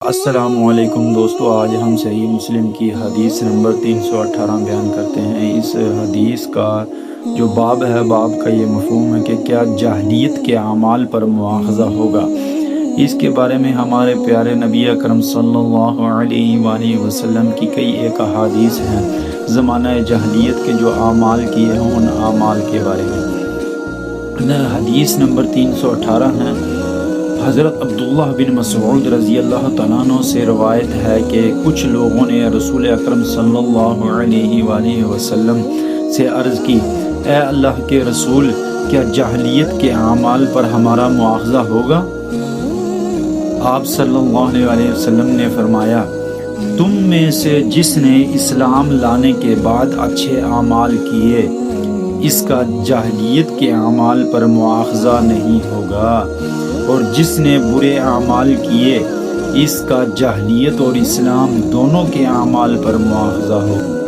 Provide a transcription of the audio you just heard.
السلام علیکم دوستو، آج ہم صحیح مسلم کی حدیث نمبر 318 بیان کرتے ہیں۔ اس حدیث کا جو باب ہے، باب کا یہ مفہوم ہے کہ کیا جاہلیت کے اعمال پر مواخذہ ہوگا۔ اس کے بارے میں ہمارے پیارے نبی اکرم صلی اللہ علیہ وآلہ وسلم کی کئی ایک احادیث ہیں زمانہ جاہلیت کے جو اعمال کیے ہیں، ان اعمال کے بارے میں۔ حدیث نمبر 318 ہے۔ حضرت عبداللہ بن مسعود رضی اللہ تعالیٰ عنہ سے روایت ہے کہ کچھ لوگوں نے رسول اکرم صلی اللہ علیہ وآلہ وسلم سے عرض کی، اے اللہ کے رسول، کیا جاہلیت کے اعمال پر ہمارا مواخذہ ہوگا؟ آپ صلی اللہ علیہ وآلہ وسلم نے فرمایا، تم میں سے جس نے اسلام لانے کے بعد اچھے اعمال کیے، اس کا جاہلیت کے اعمال پر مواخذہ نہیں ہوگا، اور جس نے برے اعمال کیے، اس کا جاہلیت اور اسلام دونوں کے اعمال پر مواخذہ ہوگا۔